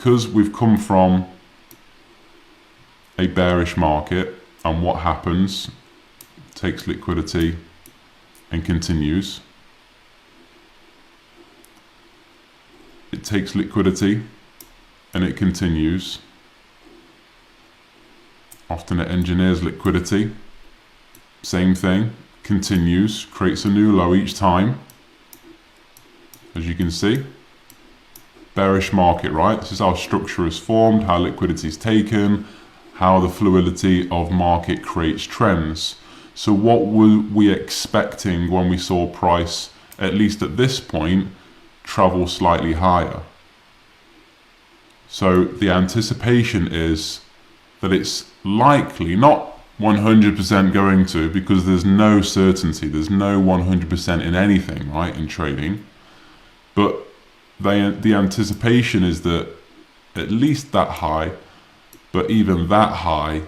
because we've come from a bearish market, and what happens, takes liquidity and continues. It takes liquidity and it continues. Often it engineers liquidity. Same thing, continues, creates a new low each time. As you can see, bearish market, right? This is how structure is formed, how liquidity is taken, how the fluidity of market creates trends. So what were we expecting when we saw price, at least at this point, travel slightly higher? So the anticipation is that it's likely, not 100% going to, because there's no certainty, there's no 100% in anything, right, in trading. But the anticipation is that at least that high, but even that high,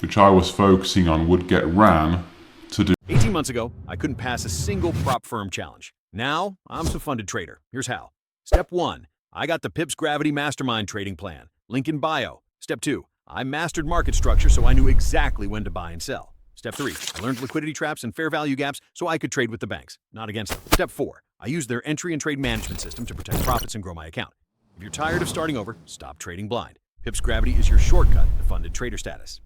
which I was focusing on, would get ran to do. 18 months ago, I couldn't pass a single prop firm challenge. Now, I'm a funded trader. Here's how. Step 1, I got the Pips Gravity Mastermind trading plan. Link in bio. Step 2, I mastered market structure so I knew exactly when to buy and sell. Step 3, I learned liquidity traps and fair value gaps so I could trade with the banks, not against them. Step 4, I used their entry and trade management system to protect profits and grow my account. If you're tired of starting over, stop trading blind. Pips Gravity is your shortcut to funded trader status.